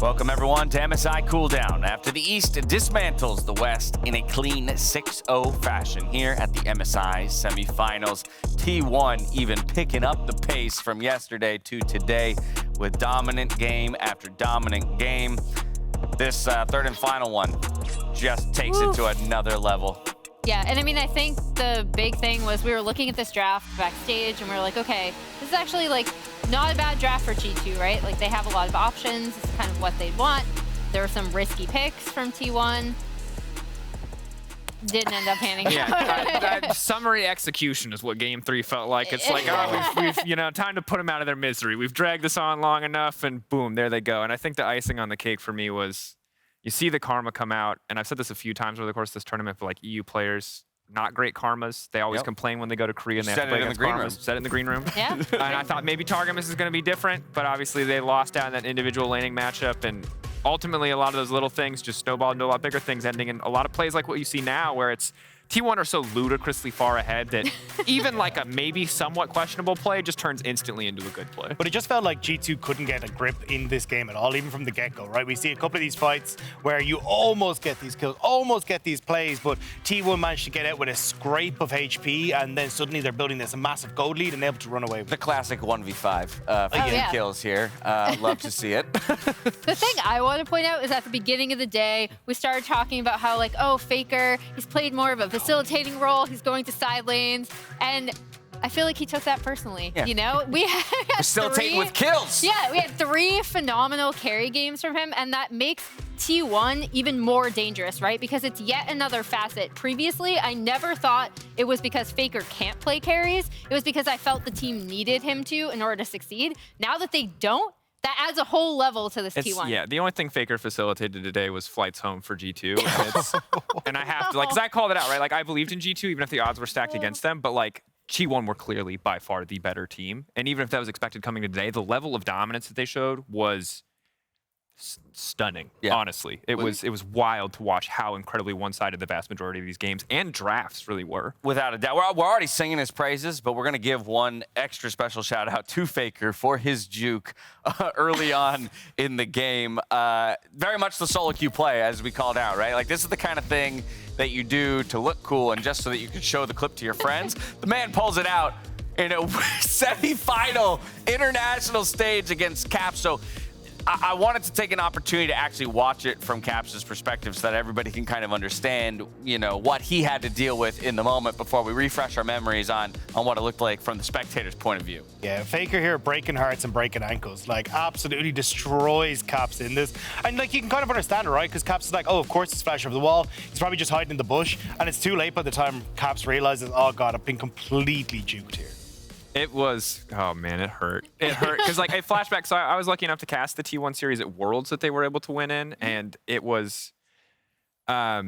Welcome everyone to MSI Cooldown. After the East dismantles the West in a clean 6-0 fashion here at the MSI semifinals. T1 even picking up the pace from yesterday to today with dominant game after dominant game. This third and final one just takes it to another level. Yeah, and I mean, I think the big thing was we were looking at this draft backstage and we were like, okay, this is actually like not a bad draft for G2, right? Like they have a lot of options. It's kind of what they want. There were some risky picks from T1. Didn't end up panning out. That summary execution is what Game 3 felt like. It's like, oh, we've you know, time to put them out of their misery. We've dragged this on long enough, and boom, there they go. And I think the icing on the cake for me was, you see the karma come out, and I've said this a few times over the course of this tournament, but like EU players, not great karmas. They always complain when they go to Korea and they have to play against karmas. Said it in the green room. Yeah. And I thought maybe Targamas is going to be different, but obviously they lost out in that individual laning matchup, and ultimately a lot of those little things just snowballed into a lot bigger things, ending in a lot of plays like what you see now, where it's T1 are so ludicrously far ahead that even like a maybe somewhat questionable play just turns instantly into a good play. But it just felt like G2 couldn't get a grip in this game at all, even from the get-go, right? We see a couple of these fights where you almost get these kills, almost get these plays, but T1 managed to get out with a scrape of HP, and then suddenly they're building this massive gold lead and able to run away with it. The classic 1v5 for getting kills here. Love to see it. The thing I want to point out is at the beginning of the day, we started talking about how like, oh, FLICKR, he's played more of a facilitating role, he's going to side lanes, and I feel like he took that personally. Yeah. You know, we had facilitating with kills. Yeah, we had 3 phenomenal carry games from him, and that makes T1 even more dangerous, right? Because it's yet another facet. Previously, I never thought it was because FLICKR can't play carries. It was because I felt the team needed him to in order to succeed. Now that they don't, that adds a whole level to this T1. Yeah, the only thing FLICKR facilitated today was flights home for G2. And I have to, like, because I called it out, right? Like, I believed in G2, even if the odds were stacked against them. But, like, T1 were clearly by far the better team. And even if that was expected coming to today, the level of dominance that they showed was stunning, honestly. It was wild to watch how incredibly one-sided the vast majority of these games and drafts really were. Without a doubt. We're already singing his praises, but we're going to give one extra special shout-out to FLICKR for his juke early on in the game. Very much the solo queue play, as we called out, right? Like, this is the kind of thing that you do to look cool and just so that you can show the clip to your friends. The man pulls it out in a semi-final international stage against Cap. So I wanted to take an opportunity to actually watch it from Caps' perspective so that everybody can kind of understand, you know, what he had to deal with in the moment before we refresh our memories on what it looked like from the spectator's point of view. Yeah, FLICKR here breaking hearts and breaking ankles, like absolutely destroys Caps in this. And like you can kind of understand it, right? Because Caps is like, oh, of course it's flash over the wall. He's probably just hiding in the bush. And it's too late by the time Caps realizes, oh God, I've been completely juked here. It was, oh man, it hurt. It hurt, because like a flashback, so I was lucky enough to cast the T1 series at Worlds that they were able to win in, and it was, I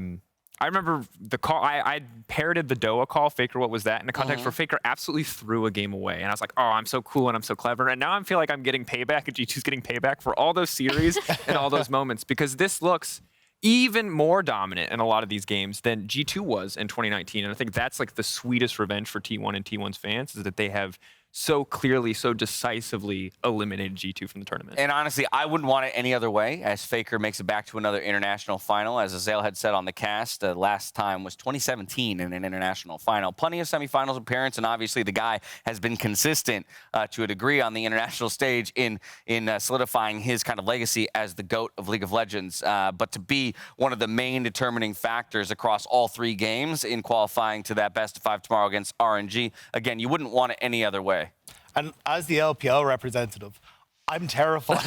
remember the call, I parroted the Doa call, FLICKR, what was that, in the context where FLICKR absolutely threw a game away, and I was like, oh, I'm so cool and I'm so clever, and now I feel like I'm getting payback, and G2's getting payback for all those series and all those moments, because this looks even more dominant in a lot of these games than G2 was in 2019. And I think that's like the sweetest revenge for T1 and T1's fans, is that they have so clearly, so decisively eliminated G2 from the tournament. And honestly, I wouldn't want it any other way, as FLICKR makes it back to another international final. As Azale had said on the cast, last time was 2017 in an international final. Plenty of semifinals appearance, and obviously the guy has been consistent to a degree on the international stage in solidifying his kind of legacy as the GOAT of League of Legends. But to be one of the main determining factors across all 3 games in qualifying to that best of 5 tomorrow against RNG, again, you wouldn't want it any other way. And as the LPL representative, I'm terrified.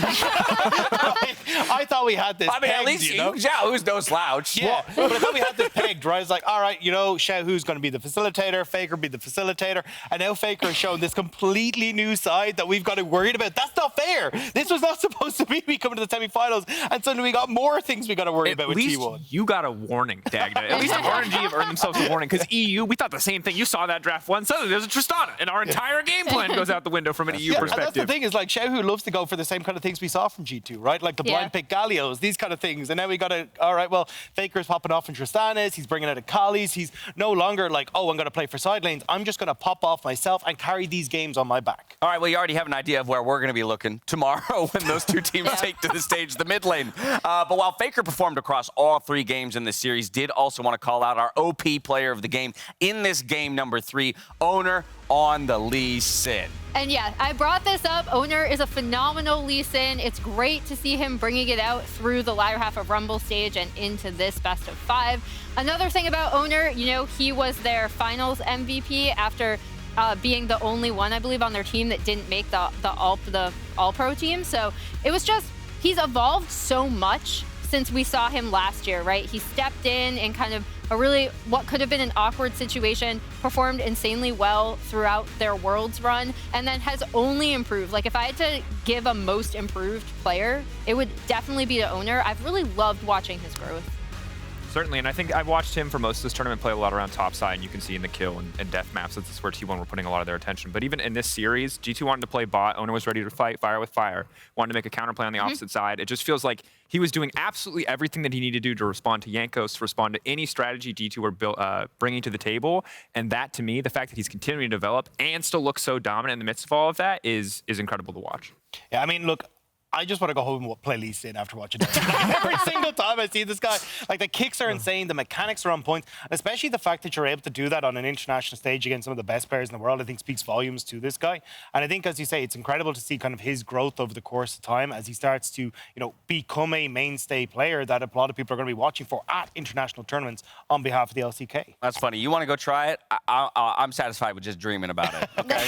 I thought we had this. I mean, pegged, at least you know? Xiaohu's no slouch. Yeah, but I thought we had this pegged, right? It's like, all right, you know, Xiaohu's going to be the facilitator, FLICKR be the facilitator, and now FLICKR is showing this completely new side that we've got to worry about. That's not fair. This was not supposed to be me coming to the semifinals, and suddenly we got more things we got to worry about with T1. At least you got a warning, Dagda. At least RNG have earned themselves a warning, because EU, we thought the same thing. You saw that draft one, suddenly there's a Tristana, and our entire game plan goes out the window from an EU perspective. And that's the thing is, like, Xiaohu loves to go for the same kind of things we saw from G2, right? Like the Yeah. blind pick Gallios, these kind of things. And now we got to, all right, well, FLICKR's popping off in Tristanis, he's bringing out Akali's, he's no longer like, oh, I'm going to play for side lanes. I'm just going to pop off myself and carry these games on my back. All right, well, you already have an idea of where we're going to be looking tomorrow when those two teams take to the stage the mid lane. But while FLICKR performed across all 3 games in this series, did also want to call out our OP player of the game in this game number 3, Owner on the Lee Sin. And yeah, I brought this up. Owner is a phenomenal Lee Sin. It's great to see him bringing it out through the latter half of Rumble stage and into this best of 5. Another thing about Owner, you know, he was their finals MVP after being the only one, I believe, on their team that didn't make the All-Pro team. So it was just, he's evolved so much since we saw him last year, right? He stepped in kind of a really, what could have been an awkward situation, performed insanely well throughout their Worlds run, and then has only improved. Like, if I had to give a most improved player, it would definitely be the Owner. I've really loved watching his growth. Certainly, and I think I've watched him for most of this tournament play a lot around top side, and you can see in the kill and death maps that's where T1 were putting a lot of their attention. But even in this series, G2 wanted to play bot, Owner was ready to fight fire with fire, wanted to make a counterplay on the opposite side. It just feels like he was doing absolutely everything that he needed to do to respond to Jankos, to respond to any strategy G2 were bringing to the table. And that, to me, the fact that he's continuing to develop and still looks so dominant in the midst of all of that is incredible to watch. Yeah, I mean, look, I just want to go home and play Lee Sin after watching that. Every single time I see this guy, like the kicks are insane, the mechanics are on point, and especially the fact that you're able to do that on an international stage against some of the best players in the world, I think speaks volumes to this guy. And I think, as you say, it's incredible to see kind of his growth over the course of time as he starts to, you know, become a mainstay player that a lot of people are going to be watching for at international tournaments on behalf of the LCK. That's funny. You want to go try it? I'm satisfied with just dreaming about it. Okay.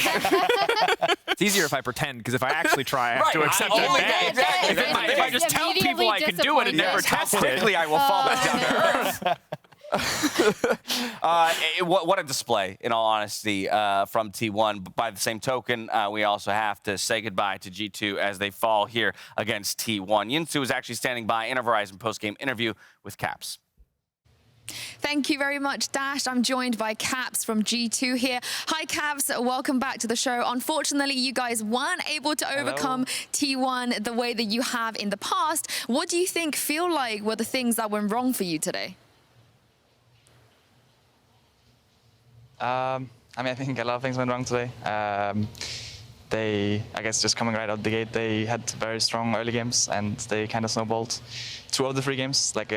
It's easier if I pretend, because if I actually try, I have to Right, accept I it. only- exactly. If I just tell people I can do it and never test it. Quickly I will fall back down to earth. What a display, in all honesty, from T1. But by the same token, we also have to say goodbye to G2 as they fall here against T1. Yinsu is actually standing by in a Verizon post-game interview with Caps. Thank you very much, Dash. I'm joined by Caps from G2 here. Hi, Caps. Welcome back to the show. Unfortunately, you guys weren't able to overcome T1 the way that you have in the past. What do you feel like were the things that went wrong for you today? I mean, I think a lot of things went wrong today. They, I guess, just coming right out the gate, they had very strong early games, and they kind of snowballed 2 of the 3 games, like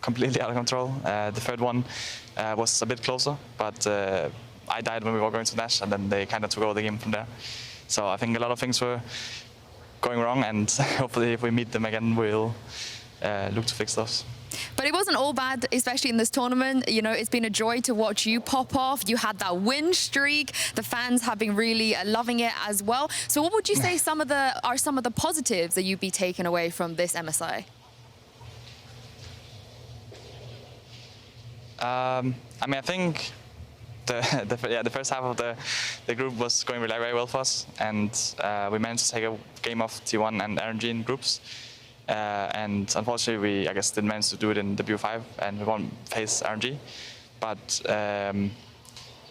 completely out of control. The third one was a bit closer, but I died when we were going to Nash, and then they kind of took over the game from there. So I think a lot of things were going wrong, and hopefully if we meet them again, we'll look to fix those. But it wasn't all bad, especially in this tournament. You know, it's been a joy to watch you pop off. You had that win streak. The fans have been really loving it as well. So what would you say are some of the positives that you'd be taking away from this MSI? I mean, I think the first half of the group was going really very well for us, and we managed to take a game off T1 and RNG in groups. And unfortunately, I guess, didn't manage to do it in the BO5, and we won't face RNG. But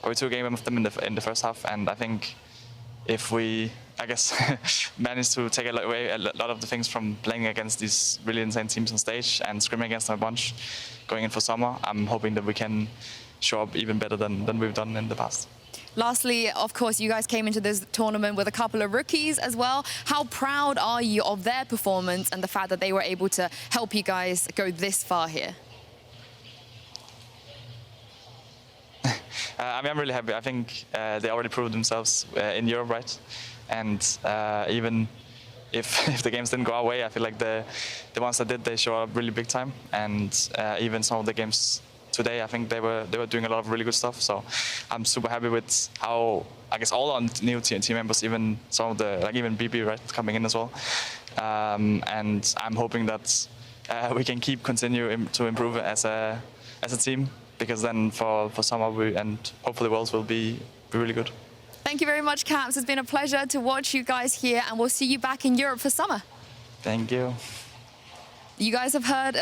we took a game of them in the first half, and I think if we, I guess, managed to take away a lot of the things from playing against these really insane teams on stage and scrimming against them a bunch, going in for summer, I'm hoping that we can show up even better than we've done in the past. Lastly, of course, you guys came into this tournament with a couple of rookies as well. How proud are you of their performance and the fact that they were able to help you guys go this far here? I mean, I'm really happy. I think they already proved themselves in Europe, right? And even if the games didn't go our way, I feel like the ones that did, they show up really big time. And even some of the games today, I think they were doing a lot of really good stuff. So I'm super happy with how, I guess, all our new team members, even some of the, like even BB, right, coming in as well. And I'm hoping that we can continue to improve as a team, because then for summer and hopefully Worlds will be really good. Thank you very much, Caps. It's been a pleasure to watch you guys here, and we'll see you back in Europe for summer. Thank you. You guys have heard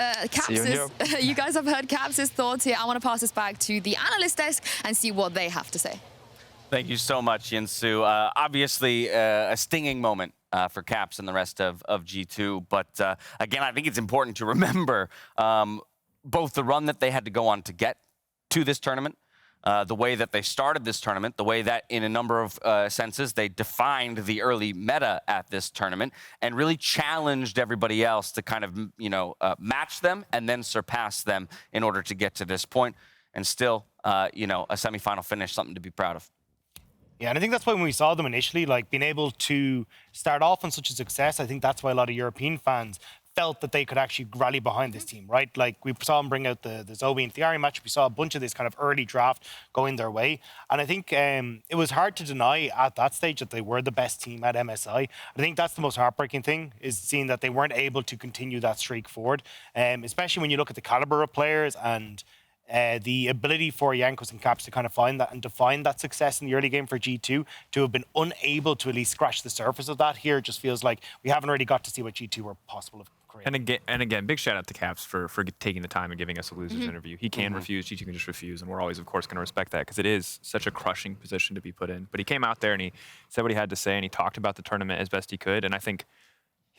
you guys have heard Caps' thoughts here. I want to pass this back to the analyst desk and see what they have to say. Thank you so much, Yinsu. Obviously, a stinging moment for Caps and the rest of G2. But again, I think it's important to remember both the run that they had to go on to get to this tournament, the way that they started this tournament, the way that in a number of senses they defined the early meta at this tournament and really challenged everybody else to kind of, match them and then surpass them in order to get to this point. And still, a semifinal finish, something to be proud of. Yeah, and I think that's why when we saw them initially, like being able to start off on such a success, I think that's why a lot of European fans felt that they could actually rally behind this team, right? Like we saw them bring out the Zoe and Thiari match. We saw a bunch of this kind of early draft going their way. And I think it was hard to deny at that stage that they were the best team at MSI. I think that's the most heartbreaking thing, is seeing that they weren't able to continue that streak forward, especially when you look at the caliber of players and the ability for Jankos and Caps to kind of find that and define that success in the early game for G2, to have been unable to at least scratch the surface of that here just feels like we haven't really got to see what G2 were possible of creating. And again, big shout out to Caps for taking the time and giving us a losers interview. He can refuse, G2 can just refuse, and we're always, of course, going to respect that because it is such a crushing position to be put in. But he came out there and he said what he had to say, and he talked about the tournament as best he could. And I think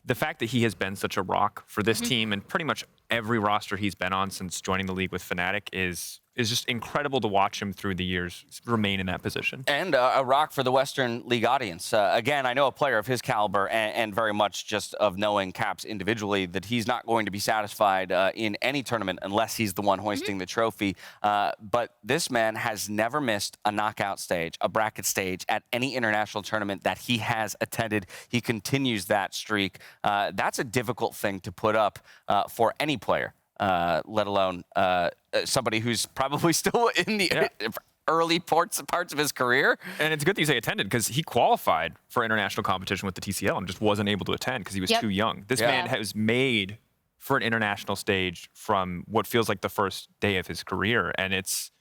the fact that he has been such a rock for this team and pretty much every roster he's been on since joining the league with Fnatic is just incredible to watch him through the years remain in that position. And a rock for the Western League audience. Again, I know a player of his caliber and very much just of knowing Caps individually that he's not going to be satisfied in any tournament unless he's the one hoisting the trophy. But this man has never missed a knockout stage, a bracket stage at any international tournament that he has attended. He continues that streak. That's a difficult thing to put up for any player. Let alone somebody who's probably still in the early parts of his career. And it's good that you say attended because he qualified for international competition with the TCL and just wasn't able to attend because he was too young. This man has made for an international stage from what feels like the first day of his career. And it's,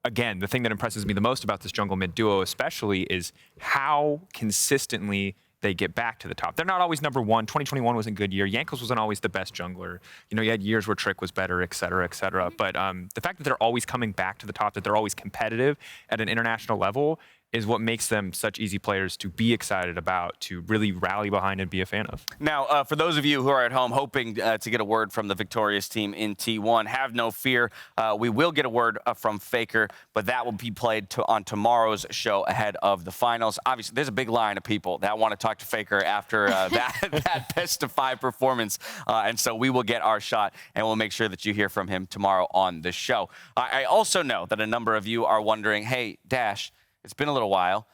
again, the thing that impresses me the most about this jungle mid duo especially is how consistently they get back to the top. They're not always number one. 2021 was a good year. Jankos wasn't always the best jungler. You had years where Trick was better, et cetera, et cetera. But the fact that they're always coming back to the top, that they're always competitive at an international level is what makes them such easy players to be excited about, to really rally behind and be a fan of. Now, for those of you who are at home hoping to get a word from the victorious team in T1, have no fear. We will get a word from FLICKR, but that will be played on tomorrow's show ahead of the finals. Obviously, there's a big line of people that want to talk to FLICKR after that best of 5 performance, and so we will get our shot, and we'll make sure that you hear from him tomorrow on the show. I also know that a number of you are wondering, hey, Dash, it's been a little while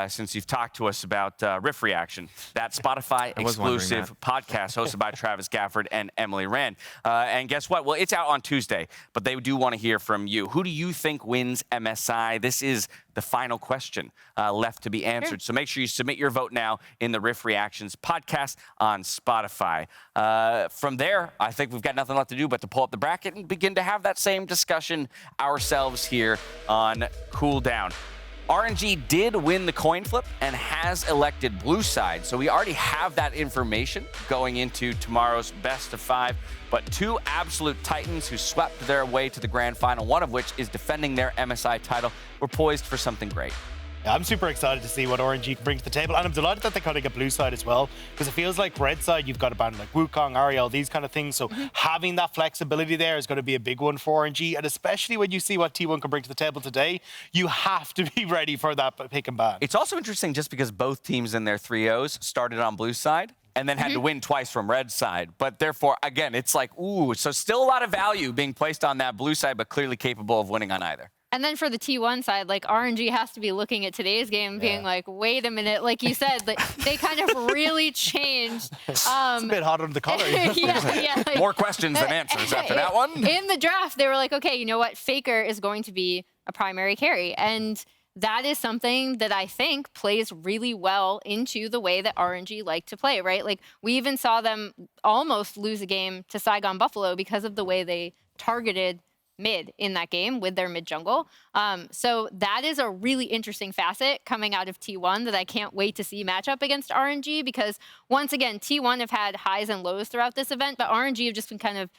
since you've talked to us about Riff Reaction, that Spotify exclusive podcast hosted by Travis Gafford and Emily Rand. And guess what? Well, it's out on Tuesday, but they do want to hear from you. Who do you think wins MSI? This is the final question left to be answered. So make sure you submit your vote now in the Riff Reactions podcast on Spotify. From there, I think we've got nothing left to do but to pull up the bracket and begin to have that same discussion ourselves here on Cooldown. RNG did win the coin flip and has elected blue side, so we already have that information going into tomorrow's best of 5. But 2 absolute titans who swept their way to the grand final, one of which is defending their MSI title, were poised for something great. Yeah, I'm super excited to see what RNG can bring to the table, and I'm delighted that they kind of get blue side as well, because it feels like red side, you've got a band like Wukong, Ariel, these kind of things, so having that flexibility there is going to be a big one for RNG, and especially when you see what T1 can bring to the table today, you have to be ready for that pick and ban. It's also interesting just because both teams in their 3-0s started on blue side and then had to win twice from red side. But therefore, again, it's like, ooh, so still a lot of value being placed on that blue side, but clearly capable of winning on either. And then for the T1 side, like RNG has to be looking at today's game being like, wait a minute, like you said, like, they kind of really changed. It's a bit hot under the collar. Like, more questions than answers after that one. In the draft, they were like, okay, you know what? FLICKR is going to be a primary carry. And that is something that I think plays really well into the way that RNG like to play, right? Like we even saw them almost lose a game to Saigon Buffalo because of the way they targeted mid in that game with their mid jungle. So that is a really interesting facet coming out of T1 that I can't wait to see match up against RNG, because once again, T1 have had highs and lows throughout this event, but RNG have just been kind of,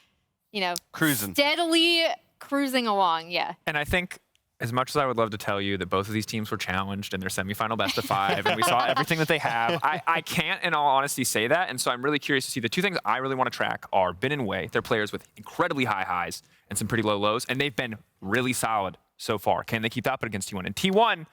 cruising, steadily cruising along. Yeah. And I think As much as I would love to tell you that both of these teams were challenged in their semifinal best of 5 and we saw everything that they have, I can't in all honesty say that. And so I'm really curious to see the two things I really want to track are Bin and Wei. They're players with incredibly high highs and some pretty low lows, and they've been really solid so far. Can they keep that up against T1? And T1,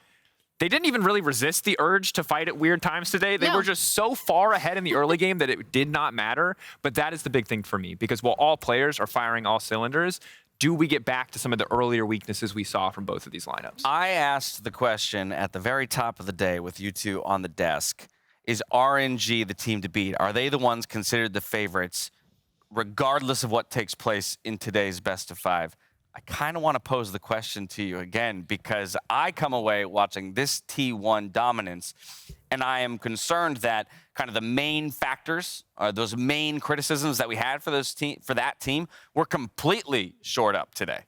they didn't even really resist the urge to fight at weird times today. They were just so far ahead in the early game that it did not matter. But that is the big thing for me, because while all players are firing all cylinders, do we get back to some of the earlier weaknesses we saw from both of these lineups? I asked the question at the very top of the day with you two on the desk. Is RNG the team to beat? Are they the ones considered the favorites, regardless of what takes place in today's best of 5? I kind of want to pose the question to you again, because I come away watching this T1 dominance, and I am concerned that kind of the main factors, those main criticisms that we had for that team, were completely shored up today.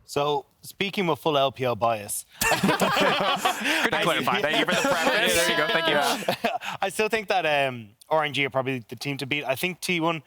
So, speaking with full LPL bias. Good to clarify. Thank you for the preface. There you go. Thank you. I still think that RNG are probably the team to beat. I think T1,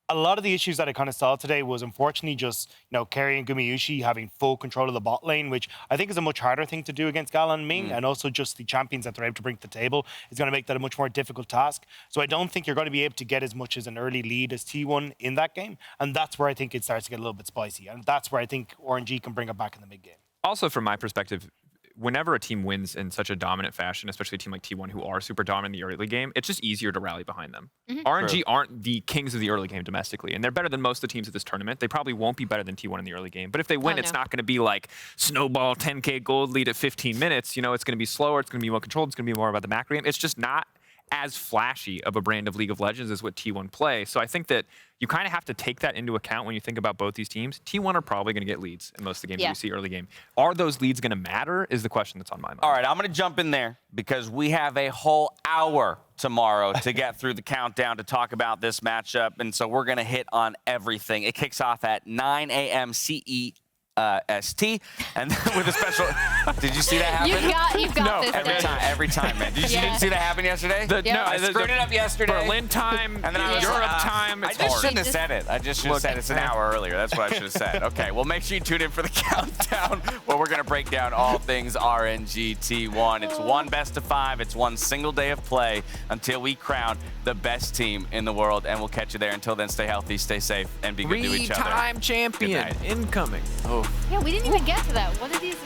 a lot of the issues that I kind of saw today was unfortunately just, Kerry and Gumayushi having full control of the bot lane, which I think is a much harder thing to do against Gala and Ming, and also just the champions that they're able to bring to the table is going to make that a much more difficult task. So I don't think you're going to be able to get as much as an early lead as T1 in that game, and that's where I think it starts to get a little bit spicy, and that's where I think RNG can bring it back in the mid game. Also, from my perspective, whenever a team wins in such a dominant fashion, especially a team like T1 who are super dominant in the early game, it's just easier to rally behind them. RNG aren't the kings of the early game domestically, and they're better than most of the teams at this tournament. They probably won't be better than T1 in the early game, but if they win, it's not going to be like snowball 10K gold lead at 15 minutes. It's going to be slower, it's going to be more controlled, it's going to be more about the macro game. It's just not as flashy of a brand of League of Legends as what T1 play. So I think that you kind of have to take that into account when you think about both these teams. T1 are probably going to get leads in most of the games that we see early game. Are those leads going to matter is the question that's on my mind. All right, I'm going to jump in there because we have a whole hour tomorrow to get through the countdown to talk about this matchup. And so we're going to hit on everything. It kicks off at 9 a.m. CE. ST, and with a special. Did you see that happen? You've got this. Every time, man. Did you see that happen yesterday? I screwed it up yesterday. Berlin time, and then I was Europe time. I just shouldn't have said it. I just should have said it's an hour earlier. That's what I should have said. Okay, well, make sure you tune in for the countdown where we're going to break down all things RNG T1. It's one best of 5. It's one single day of play until we crown the best team in the world, and we'll catch you there. Until then, stay healthy, stay safe, and be good to each other. 3-time champion incoming. Oh. Yeah, we didn't even get to that. What are these?